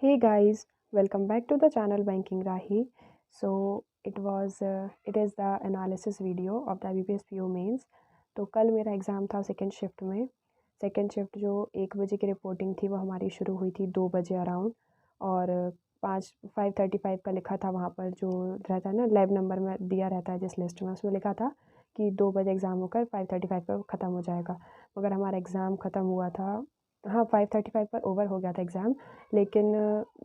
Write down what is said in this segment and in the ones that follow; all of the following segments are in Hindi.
Hey guys, welcome back to the channel Banking Rahi. It is the analysis video of the IBPS PO mains. तो कल मेरा एग्ज़ाम था सेकंड शिफ्ट में। सेकंड शिफ्ट जो 1 बजे की रिपोर्टिंग थी वो हमारी शुरू हुई थी 2 बजे अराउंड, और 5:35 का लिखा था वहाँ पर, जो रहता है ना लैब नंबर में दिया रहता है जिस लिस्ट में, उसमें लिखा था कि 2 बजे एग्ज़ाम होकर 5:35 पर ख़त्म हो जाएगा। मगर हमारा एग्ज़ाम ख़त्म हुआ था, हाँ 5:35 पर ओवर हो गया था एग्ज़ाम। लेकिन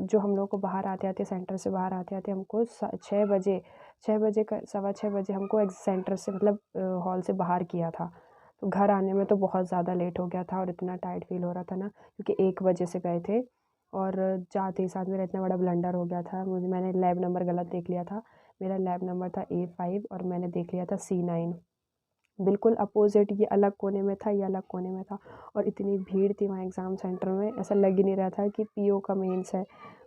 जो हम लोग को बाहर आते-आते, सेंटर से बाहर आते-आते हमको 6 बजे का 6:15 बजे हमको सेंटर से मतलब हॉल से बाहर किया था। तो घर आने में तो बहुत ज़्यादा लेट हो गया था और इतना टायर्ड फ़ील हो रहा था ना, क्योंकि 1 बजे से गए थे और जाते ही साथ मेरा इतना बड़ा ब्लंडर हो गया था। मैंने लैब नंबर गलत देख लिया था। मेरा लैब नंबर था A5 और मैंने देख लिया था C9। बिल्कुल अपोज़िट, ये अलग कोने में था, ये अलग कोने में था, और इतनी भीड़ थी वहाँ एग्ज़ाम सेंटर में, ऐसा लग ही नहीं रहा था कि पीओ का मेंस है।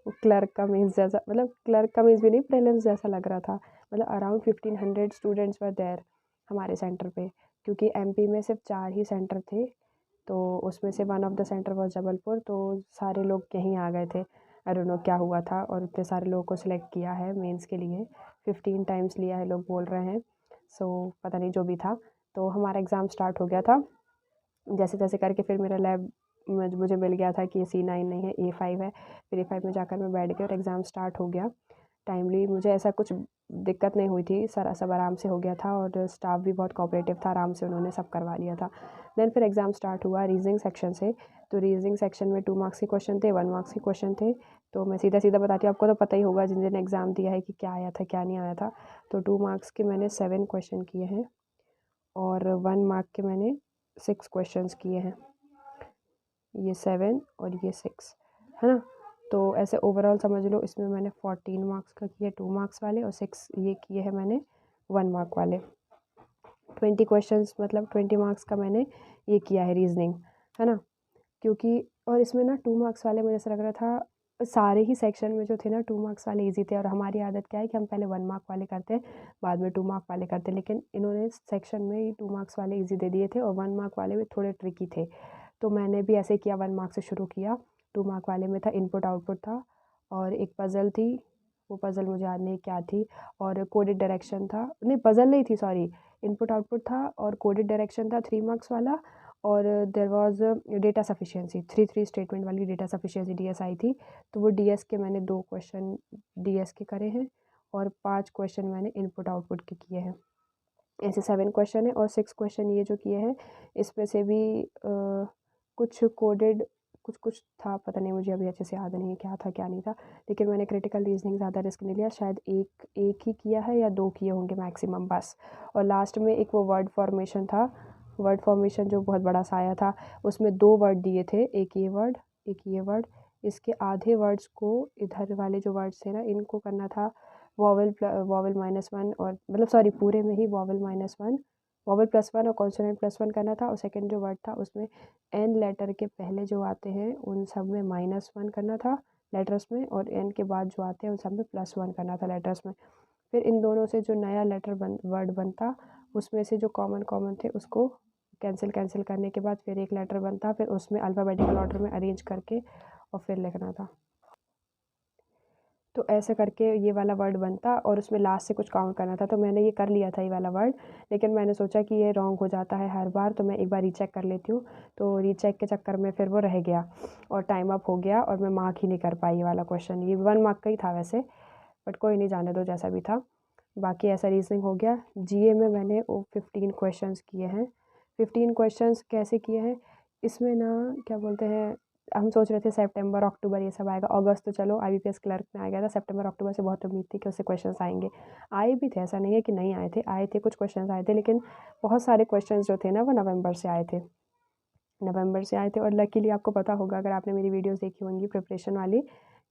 वो क्लर्क का मेंस जैसा, मतलब क्लर्क का मेंस भी नहीं, प्रीलिम्स जैसा लग रहा था। मतलब अराउंड 1500 स्टूडेंट्स वर देयर हमारे सेंटर पे, क्योंकि एमपी में सिर्फ 4 ही सेंटर थे। तो उसमें से one of the centre was Jabalpur, तो सारे लोग यहीं आ गए थे। आई डोंट नो क्या हुआ था, और इतने सारे लोगों को सिलेक्ट किया है मेंस के लिए। 15 टाइम्स लिया है लोग बोल रहे हैं। सो पता नहीं, जो भी था। तो हमारा एग्ज़ाम स्टार्ट हो गया था जैसे तैसे करके। फिर मेरा लैब मुझे मिल गया था कि ये C9 नहीं है, A5 है। फिर A5 में जाकर मैं बैठ गई और एग्ज़ाम स्टार्ट हो गया टाइमली। मुझे ऐसा कुछ दिक्कत नहीं हुई थी, सारा सब आराम से हो गया था, और स्टाफ भी बहुत कोऑपरेटिव था, आराम से उन्होंने सब करवा लिया था। देन फिर एग्ज़ाम स्टार्ट हुआ रीजनिंग सेक्शन से। तो रीजनिंग सेक्शन में 2 मार्क्स के क्वेश्चन थे, 1 मार्क्स के क्वेश्चन थे। तो मैं सीधा-सीधा बताती हूँ, आपको तो पता ही होगा जिन जिन एग्ज़ाम दिया है कि क्या आया था, क्या नहीं आया था। तो 2 मार्क्स के मैंने 7 क्वेश्चन किए हैं और 1 मार्क के मैंने 6 क्वेश्चंस किए हैं। ये 7 और ये 6, है ना? तो ऐसे ओवरऑल समझ लो, इसमें मैंने 14 मार्क्स का किया 2 मार्क्स वाले, और 6 ये किए हैं मैंने 1 मार्क वाले। 20 क्वेश्चंस, मतलब 20 मार्क्स का मैंने ये किया है रीजनिंग, है ना? क्योंकि और इसमें ना 2 मार्क्स वाले मुझे ऐसा लग रहा था, सारे ही सेक्शन में जो थे ना 2 मार्क्स वाले ईज़ी थे, और हमारी आदत क्या है कि हम पहले 1 मार्क वाले करते हैं, बाद में 2 मार्क वाले करते हैं। लेकिन इन्होंने सेक्शन में ही 2 मार्क्स वाले ईज़ी दे दिए थे और 1 मार्क वाले भी थोड़े ट्रिकी थे। तो मैंने भी ऐसे किया, 1 मार्क से शुरू किया। 2 मार्क वाले में था इनपुट आउटपुट था, और एक पज़ल थी, वो पज़ल मुझे याद नहीं क्या थी, और कोडेड डायरेक्शन था, नहीं पज़ल नहीं थी, सॉरी, इनपुट आउटपुट था और कोडेड डायरेक्शन था 3 मार्क्स वाला। और there was data sufficiency, 3 statement वाली डेटा सफिशिएंसी डीएस आई थी। तो वो डीएस के मैंने 2 क्वेश्चन डीएस के करे हैं, और 5 क्वेश्चन मैंने इनपुट आउटपुट के किए हैं। ऐसे 7 क्वेश्चन है, और 6 क्वेश्चन ये जो किए हैं, इसमें से भी कुछ कोडेड, कुछ था, पता नहीं, मुझे अभी अच्छे से याद नहीं है क्या था क्या नहीं था। लेकिन मैंने क्रिटिकल रीजनिंग ज़्यादा रिस्क नहीं लिया, शायद एक ही किया है या 2 किए होंगे मैक्सिमम बस। और लास्ट में एक वो वर्ड फॉर्मेशन था, वर्ड फॉर्मेशन जो बहुत बड़ा सा आया था, उसमें 2 वर्ड दिए थे, एक ये वर्ड, एक ये वर्ड। इसके आधे वर्ड्स को, इधर वाले जो वर्ड्स थे ना, इनको करना था वॉवल -1, और मतलब सॉरी, पूरे में ही वॉवल -1, वॉवल +1 और कॉन्सोनेंट +1 करना था। और सेकंड जो वर्ड था उसमें एन लेटर के पहले जो आते हैं उन सब में -1 करना था लेटर्स में, और एन के बाद जो आते हैं उन सब में +1 करना था लेटर्स में। फिर इन दोनों से जो नया लेटर वर्ड बनता, उसमें से जो कॉमन कॉमन थे उसको कैंसिल करने के बाद फिर एक लेटर बनता, फिर उसमें अल्फ़ाबेटिकल ऑर्डर में अरेंज करके और फिर लिखना था। तो ऐसे करके ये वाला वर्ड बनता, और उसमें लास्ट से कुछ काउंट करना था। तो मैंने ये कर लिया था ये वाला वर्ड, लेकिन मैंने सोचा कि ये रॉन्ग हो जाता है हर बार, तो मैं एक बार रीचेक कर लेती हूँ। तो रीचेक के चक्कर में फिर वो रह गया और टाइम अप हो गया, और मैं मार्क ही नहीं कर पाई ये वाला क्वेश्चन। ये 1 मार्क का ही था वैसे, बट कोई नहीं, जाने दो जैसा भी था। बाकी ऐसा रीजनिंग हो गया। जीए में मैंने वो 15 क्वेश्चंस किए हैं। 15 क्वेश्चंस कैसे किए हैं, इसमें ना क्या बोलते हैं, हम सोच रहे थे सितंबर अक्टूबर ये सब आएगा, अगस्त तो चलो आईबीपीएस क्लर्क में आ गया था, सितंबर अक्टूबर से बहुत उम्मीद थी कि उससे क्वेश्चंस आएंगे। आए भी थे, ऐसा नहीं है कि नहीं आए थे, कुछ क्वेश्चंस आए थे, लेकिन बहुत सारे क्वेश्चंस जो थे ना वो नवंबर से आए थे। और लकीली आपको पता होगा, अगर आपने मेरी वीडियोस देखी होंगी प्रिपरेशन वाली,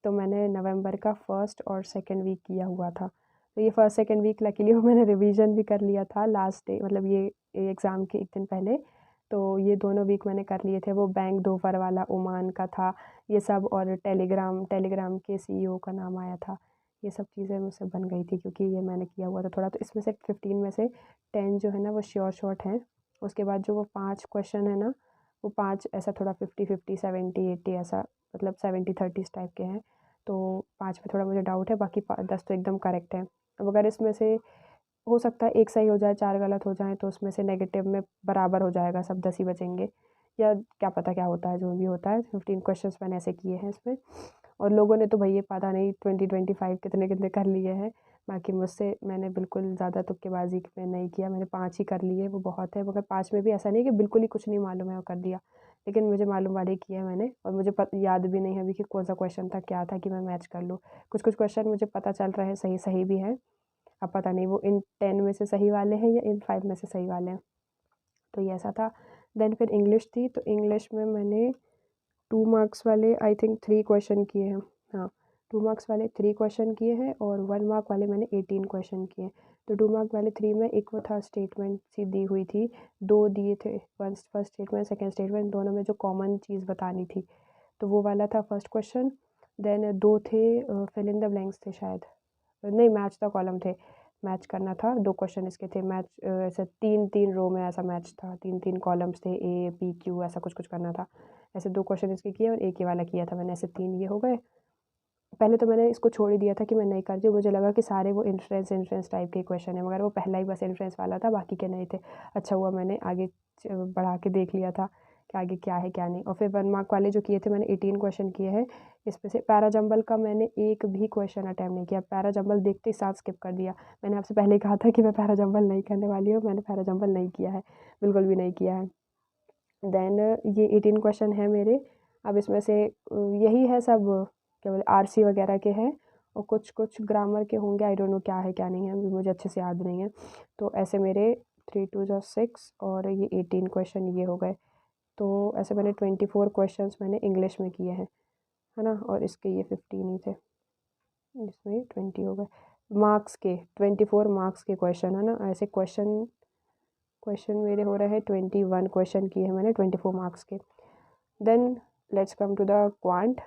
तो मैंने नवंबर का फर्स्ट और सेकंड वीक किया हुआ था। तो ये फर्स्ट सेकंड वीक लकीली वो मैंने रिवीजन भी कर लिया था लास्ट डे, मतलब ये एग्ज़ाम के एक दिन पहले। तो ये दोनों वीक मैंने कर लिए थे। वो बैंक दोपहर वाला ओमान का था ये सब, और टेलीग्राम के सीईओ का नाम आया था। ये सब चीज़ें मुझसे बन गई थी क्योंकि ये मैंने किया हुआ था थोड़ा। तो इसमें से 15 में से 10 जो है ना वो श्योर शॉट हैं। उसके बाद जो वो 5 क्वेश्चन है ना, वो 5 ऐसा थोड़ा 50-50, 70-80 ऐसा, मतलब 70-30 टाइप के हैं। तो 5 में थोड़ा मुझे डाउट है, बाकी 10 तो एकदम करेक्ट है। अब अगर इसमें से हो सकता है 1 सही हो जाए, 4 गलत हो जाएँ, तो उसमें से नेगेटिव में बराबर हो जाएगा, सब 10 ही बचेंगे, या क्या पता क्या होता है, जो भी होता है। 15 क्वेश्चंस मैंने ऐसे किए हैं इसमें, और लोगों ने तो भैया पता नहीं 20-25 कितने-कितने कर लिए हैं। बाकी मुझसे मैंने बिल्कुल ज़्यादा तुक्केबाज़ी में नहीं किया, मैंने 5 ही कर लिए, वो बहुत है। मगर 5 में भी ऐसा नहीं कि बिल्कुल ही कुछ नहीं मालूम है और कर दिया, लेकिन मुझे मालूम वाले किए हैं मैंने, और मुझे याद भी नहीं है अभी कि कौन-सा क्वेश्चन था, क्या था, कि मैं मैच कर लूँ। कुछ-कुछ क्वेश्चन मुझे पता चल रहे हैं सही-सही भी हैं। अब पता नहीं वो इन 10 में से सही वाले हैं या इन 5 में से सही वाले हैं। तो ये ऐसा था। देन फिर इंग्लिश थी, तो इंग्लिश में मैंने 2 मार्क्स वाले आई थिंक 3 क्वेश्चन किए हैं। हाँ, 2 मार्क्स वाले 3 क्वेश्चन किए हैं, और 1 मार्क वाले मैंने 18 क्वेश्चन किए हैं। तो 2 मार्क वाले 3 में एक वो था स्टेटमेंट सी दी हुई थी, 2 दिए थे, फर्स्ट स्टेटमेंट, सेकंड स्टेटमेंट, दोनों में जो कॉमन चीज़ बतानी थी, तो वो वाला था फर्स्ट क्वेश्चन। देन 2 थे फिल इन द ब्लैंक्स थे शायद, नहीं मैच द कॉलम थे, मैच करना था। 2 क्वेश्चन इसके थे मैच, ऐसे 3-3 रो में ऐसा मैच था, 3-3 कॉलम्स थे, ए, पी, क्यू, ऐसा कुछ-कुछ करना था। ऐसे 2 क्वेश्चन इसके किए और एक ये वाला किया था मैंने, ऐसे 3 ये हो गए। पहले तो मैंने इसको छोड़ ही दिया था कि मैं नहीं करती हूँ, मुझे लगा कि सारे वो इन्फ्रेंस टाइप के क्वेश्चन है, मगर वो पहला ही बस इन्फ्रेंस वाला था, बाकी के नहीं थे। अच्छा हुआ मैंने आगे बढ़ा के देख लिया था कि आगे क्या है क्या नहीं। और फिर 1 मार्क वाले जो किए थे मैंने 18 क्वेश्चन किए हैं। इसमें से पैराजंबल का मैंने एक भी क्वेश्चन अटैम्प्ट नहीं किया, पैराजंबल देखते ही साथ स्किप कर दिया। मैंने आपसे पहले ही कहा था कि मैं पैराजंबल नहीं करने वाली हूँ, मैंने पैराजंबल नहीं किया है, बिल्कुल भी नहीं किया है। देन ये 18 क्वेश्चन है मेरे। अब इसमें से यही है सब, क्या बोले, आरसी वगैरह के हैं, और कुछ कुछ ग्रामर के होंगे, आई डोंट नो क्या है क्या नहीं है, अभी मुझे अच्छे से याद नहीं है। तो ऐसे मेरे 3 2 जा 6 और ये 18 क्वेश्चन ये हो गए। तो ऐसे मैंने 24 क्वेश्चंस मैंने इंग्लिश में किए हैं, है ना, और इसके ये 15 ही थे, इसमें 20 हो गए। मार्क्स के 24 मार्क्स के क्वेश्चन, है ना, ऐसे क्वेश्चन क्वेश्चन मेरे हो रहे हैं 21 क्वेश्चन किए हैं मैंने 24 मार्क्स के। Then let's come to the quant.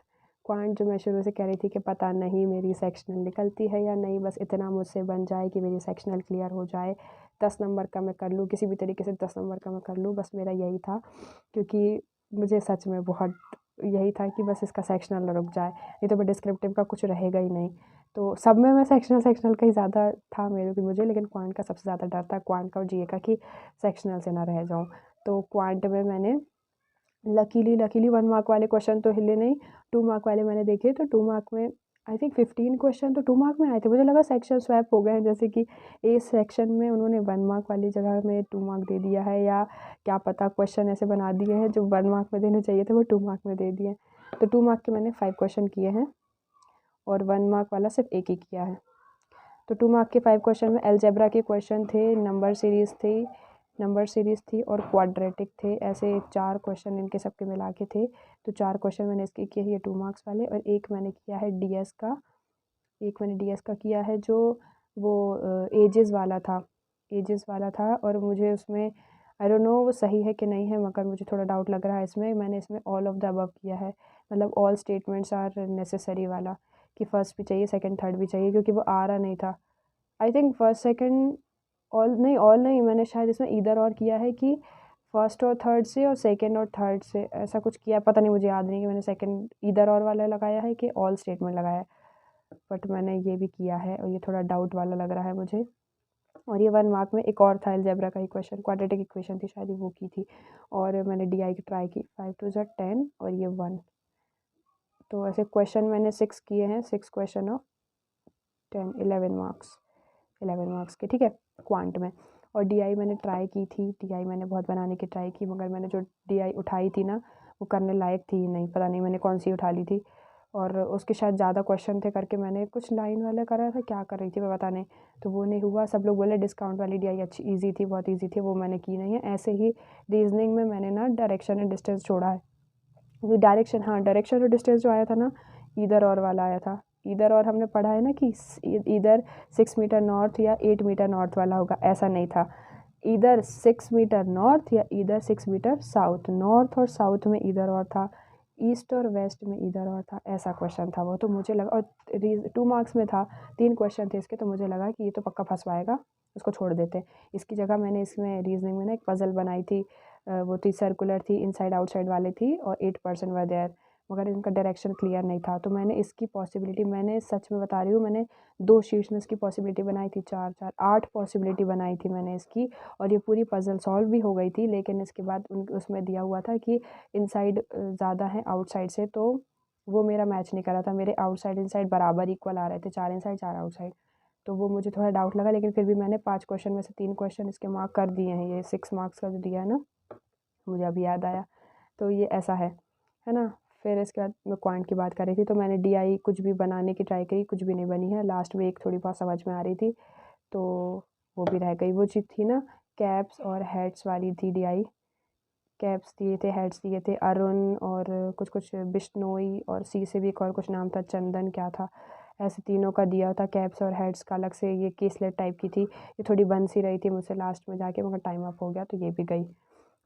Quant जो मैं शुरू से कह रही थी कि पता नहीं मेरी सेक्शनल निकलती है या नहीं, बस इतना मुझसे बन जाए कि मेरी सेक्शनल क्लियर हो जाए, 10 नंबर का मैं कर लूँ, किसी भी तरीके से 10 नंबर का मैं कर लूँ, बस मेरा यही था। क्योंकि मुझे सच में बहुत यही था कि बस इसका सेक्शनल रुक जाए, नहीं तो मैं डिस्क्रिप्टिव का कुछ रहेगा ही नहीं। तो सब में मैं सेक्शनल का ही ज़्यादा था मेरे को मुझे, लेकिन क्वांट का सबसे ज़्यादा डर था, क्वांट का और जीए का, कि सेक्शनल से ना रह जाऊँ। तो क्वांट में मैंने लकीली 1 मार्क वाले क्वेश्चन तो हिले नहीं, 2 मार्क वाले मैंने देखे, तो 2 मार्क में आई थिंक 15 क्वेश्चन तो 2 मार्क में आए थे। मुझे लगा सेक्शन स्वैप हो गए हैं, जैसे कि ए सेक्शन में उन्होंने 1 मार्क वाली जगह में 2 मार्क दे दिया है, या क्या पता क्वेश्चन ऐसे बना दिए हैं जो 1 मार्क में देने चाहिए थे वो 2 मार्क में दे दिए। तो 2 मार्क के मैंने 5 क्वेश्चन किए हैं, और 1 मार्क वाला सिर्फ एक ही किया है। तो 2 मार्क के 5 क्वेश्चन में अलजेब्रा के क्वेश्चन थे, नंबर सीरीज़ थी और क्वाड्रेटिक थे, ऐसे 4 क्वेश्चन इनके सबके मिला के थे। तो 4 क्वेश्चन मैंने इसके किए हैं, ये 2 मार्क्स वाले, और एक मैंने किया है डीएस का, किया है जो वो एजेस वाला था, और मुझे उसमें आई डोंट नो वो सही है कि नहीं है, मगर मुझे थोड़ा डाउट लग रहा है इसमें। मैंने इसमें ऑल ऑफ द अबव किया है, मतलब ऑल स्टेटमेंट्स आर नेसेसरी वाला, कि फर्स्ट भी चाहिए, सेकंड थर्ड भी चाहिए, क्योंकि वो आ रहा नहीं था। I think first second all नहीं, मैंने शायद इसमें ईदर और किया है कि फर्स्ट और थर्ड से, और सेकंड और थर्ड से, ऐसा कुछ किया है, पता नहीं, मुझे याद नहीं कि मैंने सेकंड ईदर और वाला लगाया है कि ऑल स्टेटमेंट लगाया है, बट मैंने ये भी किया है, और ये थोड़ा डाउट वाला लग रहा है मुझे। और ये 1 मार्क में एक और था अलजेब्रा का ही क्वेश्चन, क्वाड्रेटिक इक्वेशन थी शायद, वो की थी, और मैंने डीआई की ट्राई की, 5 2 जा 10 और ये 1। तो ऐसे क्वेश्चन मैंने 6 किए हैं, 6 क्वेश्चन ऑफ 10, 11 मार्क्स के, ठीक है, क्वांट में। और डीआई मैंने ट्राई की थी, डीआई मैंने बहुत बनाने की ट्राई की, मगर मैंने जो डीआई उठाई थी ना, वो करने लायक थी ही नहीं, पता नहीं मैंने कौन सी उठा ली थी, और उसके शायद ज़्यादा क्वेश्चन थे करके मैंने कुछ लाइन वाला करा था, क्या कर रही थी मैं पता नहीं, तो वो नहीं हुआ। सब लोग बोले डिस्काउंट वाली डीआई अच्छी ईजी थी, बहुत ईजी थी, वो मैंने की नहीं है। ऐसे ही रीजनिंग में मैंने ना डायरेक्शन एंड डिस्टेंस छोड़ा है, ये डायरेक्शन और डिस्टेंस जो आया था ना, ईदर और वाला आया था। ईदर और हमने पढ़ा है ना कि इधर 6 मीटर नॉर्थ या 8 मीटर नॉर्थ वाला होगा, ऐसा नहीं था, इधर 6 मीटर नॉर्थ या इधर 6 मीटर साउथ, नॉर्थ और साउथ में इधर और था, ईस्ट और वेस्ट में इधर और था, ऐसा क्वेश्चन था वो। तो मुझे लगा, और 2 मार्क्स में था, 3 क्वेश्चन थे इसके, तो मुझे लगा कि ये तो पक्का फंसवाएगा, उसको छोड़ देते। इसकी जगह मैंने इसमें रीजनिंग में ना एक पजल बनाई थी, वो थी सर्कुलर थी, इनसाइड आउटसाइड वाले थी, और 8% वर देयर, मगर इनका डायरेक्शन क्लियर नहीं था। तो मैंने इसकी पॉसिबिलिटी, मैंने सच में बता रही हूँ, मैंने 2 शीट्स में इसकी पॉसिबिलिटी बनाई थी, 4-4 8 पॉसिबिलिटी बनाई थी मैंने इसकी, और ये पूरी पज़ल सॉल्व भी हो गई थी। लेकिन इसके बाद उसमें दिया हुआ था कि इनसाइड ज़्यादा है आउटसाइड से, तो वो मेरा मैच नहीं कर रहा था। मेरे आउटसाइड इनसाइड बराबर इक्वल आ रहे थे, 4 इनसाइड 4 आउटसाइड। तो वो मुझे थोड़ा डाउट लगा, लेकिन फिर भी मैंने 5 क्वेश्चन में से 3 क्वेश्चन इसके मार्क कर दिए हैं। ये 6 मार्क्स का जो दिया है ना, मुझे अभी याद आया। तो ये ऐसा है ना। फिर इसके बाद मैं क्वांट की बात कर रही थी, तो मैंने DI कुछ भी बनाने की ट्राई करी, कुछ भी नहीं बनी है। लास्ट में एक थोड़ी बहुत समझ में आ रही थी, तो वो भी रह गई। वो चीज़ थी ना, कैप्स और हेड्स वाली थी DI। कैप्स दिए थे, हेड्स दिए थे अरुण और कुछ कुछ बिश्नोई, और सी से भी एक और कुछ नाम था, चंदन क्या था, ऐसे तीनों का दिया था कैप्स और हेड्स का अलग से। ये केसलेट टाइप की थी, ये थोड़ी बन सी रही थी मुझसे लास्ट में जाके, मगर टाइम अप हो गया तो ये भी गई।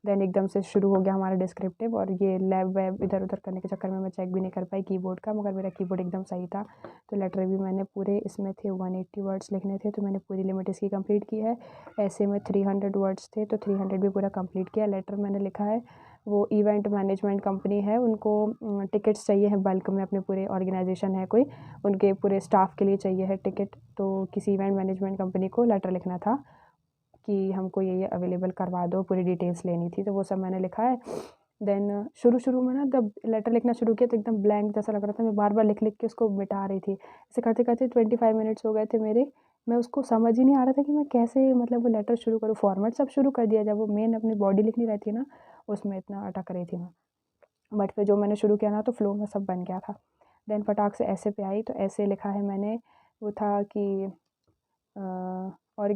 देन एकदम से शुरू हो गया हमारा डिस्क्रिप्टिव, और ये लैब वैब इधर उधर करने के चक्कर में मैं चेक भी नहीं कर पाई कीबोर्ड का, मगर मेरा कीबोर्ड एकदम सही था। तो लेटर भी मैंने पूरे, इसमें थे 180 वर्ड्स लिखने थे, तो मैंने पूरी लिमिट इसकी कंप्लीट की है। ऐसे में 300 वर्ड्स थे, तो 300 भी पूरा कंप्लीट किया। लेटर मैंने लिखा है, वो इवेंट मैनेजमेंट कंपनी है, उनको टिकट्स चाहिए हैं बल्क में, अपने पूरे ऑर्गेनाइजेशन है कोई, उनके पूरे स्टाफ के लिए चाहिए है टिकट। तो किसी इवेंट मैनेजमेंट कंपनी को लेटर लिखना था कि हमको ये अवेलेबल करवा दो, पूरी डिटेल्स लेनी थी, तो वो सब मैंने लिखा है। देन शुरू में ना, जब लेटर लिखना शुरू किया तो एकदम ब्लैंक जैसा लग रहा था, मैं बार बार लिख के उसको मिटा रही थी। ऐसे करते करते 25 मिनट्स हो गए थे मेरे। मैं उसको समझ ही नहीं आ रहा था कि मैं कैसे, मतलब वो लेटर शुरू करूँ। फॉर्मेट सब शुरू कर दिया, जब वो मेन अपनी बॉडी लिखनी रहती है ना, उसमें इतना अटक रही थी मैं। बट फिर जो मैंने शुरू किया ना, तो फ्लो में सब बन गया था। देन फटाक से ऐसे पे आई, तो ऐसे लिखा है मैंने, वो था कि और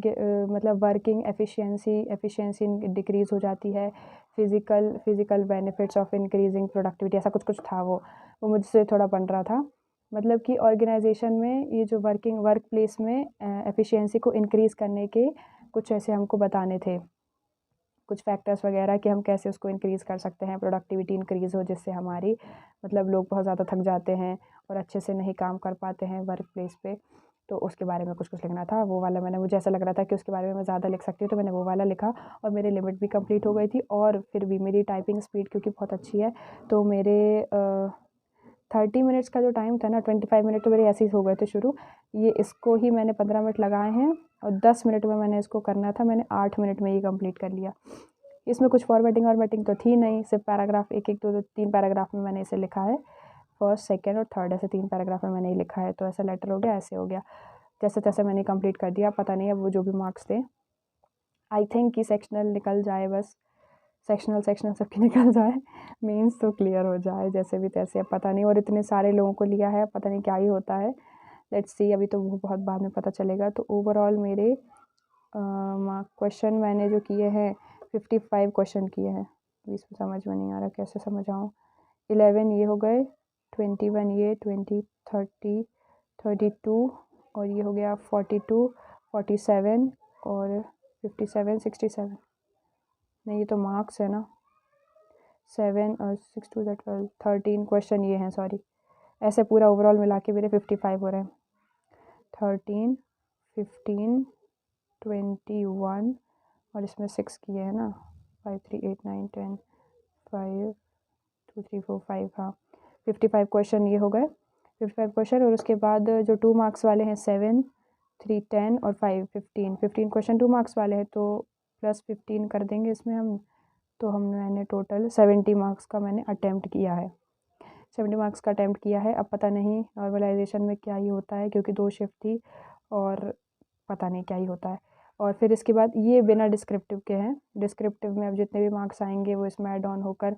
मतलब वर्किंग एफिशिएंसी डिक्रीज़ हो जाती है, physical benefits of increasing productivity, ऐसा कुछ था। वो मुझसे थोड़ा बन रहा था। मतलब कि ऑर्गेनाइजेशन में ये जो वर्क प्लेस में एफिशिएंसी को इंक्रीज़ करने के कुछ ऐसे हमको बताने थे, कुछ फैक्टर्स वगैरह, कि हम कैसे उसको इंक्रीज़ कर सकते हैं, प्रोडक्टिविटी इंक्रीज़ हो, जिससे हमारी, मतलब लोग बहुत ज़्यादा थक जाते हैं और अच्छे से नहीं काम कर पाते हैं वर्क प्लेस पे। तो उसके बारे में कुछ लिखना था। वो वाला मैंने, मुझे ऐसा लग रहा था कि उसके बारे में मैं ज़्यादा लिख सकती हूँ, तो मैंने वो वाला लिखा, और मेरी लिमिट भी कंप्लीट हो गई थी। और फिर भी मेरी टाइपिंग स्पीड क्योंकि बहुत अच्छी है, तो मेरे 30 मिनट्स का जो टाइम था ना, 25 मिनट तो मेरे ऐसे ही हो गए थे शुरू। ये इसको ही मैंने 15 मिनट लगाए हैं, और 10 मिनट में मैंने इसको करना था, मैंने 8 मिनट में ही कंप्लीट कर लिया। इसमें कुछ फॉर्मेटिंग तो थी नहीं, सिर्फ पैराग्राफ, एक 2 3 पैराग्राफ में मैंने इसे लिखा है। फर्स्ट, सेकंड और थर्ड, ऐसे 3 पैराग्राफ में मैंने ही लिखा है। तो ऐसा लेटर हो गया, ऐसे हो गया, जैसे तैसे मैंने कंप्लीट कर दिया। पता नहीं अब वो जो भी मार्क्स थे, आई थिंक कि सेक्शनल निकल जाए, बस सेक्शनल सबकी निकल जाए, मेंस तो क्लियर हो जाए जैसे भी तैसे। अब पता नहीं, और इतने सारे लोगों को लिया है, पता नहीं क्या ही होता है। लेट्स सी, अभी तो वो बहुत बाद में पता चलेगा। तो ओवरऑल मेरे क्वेश्चन मैंने जो किए हैं, 55 क्वेश्चन किए हैं। इसमें समझ में नहीं आ रहा कैसे समझाऊँ। 11 ये हो गए, 21 ये, 20 30 32, और ये हो गया 42 47 और 57 67। नहीं, ये तो मार्क्स है ना। 7 और 6 2 12 13 क्वेश्चन ये हैं, सॉरी। ऐसे पूरा ओवरऑल मिला के मेरे 55 हो रहे हैं। 13 15 21, और इसमें 6 किए हैं ना, 5 3 8 9 10 5 2 3 4 5, हाँ 55 क्वेश्चन ये हो गए, 55 क्वेश्चन। और उसके बाद जो 2 मार्क्स वाले हैं, 7 3 10 और 5 15 क्वेश्चन 2 मार्क्स वाले हैं, तो प्लस 15 कर देंगे इसमें हम। तो मैंने टोटल 70 मार्क्स का मैंने अटैम्प्ट किया है, 70 मार्क्स का अटैम्प्ट किया है। अब पता नहीं नॉर्मलाइजेशन में क्या ही होता है, क्योंकि 2 शिफ्ट थी, और पता नहीं क्या ही होता है। और फिर इसके बाद ये बिना डिस्क्रिप्टिव के हैं। डिस्क्रिप्टिव में अब जितने भी मार्क्स आएंगे वो इसमें ऐड ऑन होकर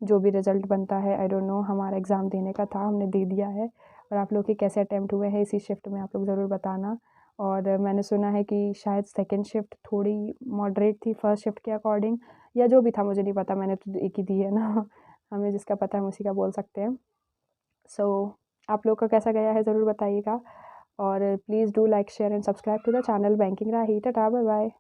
जो भी रिज़ल्ट बनता है, आई डोंट नो। हमारा एग्ज़ाम देने का था, हमने दे दिया है। और आप लोग के कैसे अटैम्प्ट हुए हैं इसी शिफ्ट में, आप लोग ज़रूर बताना। और मैंने सुना है कि शायद सेकंड शिफ्ट थोड़ी मॉडरेट थी फर्स्ट शिफ्ट के अकॉर्डिंग, या जो भी था मुझे नहीं पता, मैंने तो एक ही दी है ना। हमें जिसका पता है हम उसी का बोल सकते हैं। सो आप लोग का कैसा गया है ज़रूर बताइएगा, और please do like share and subscribe to the channel banking Rahi. Tata, bye bye.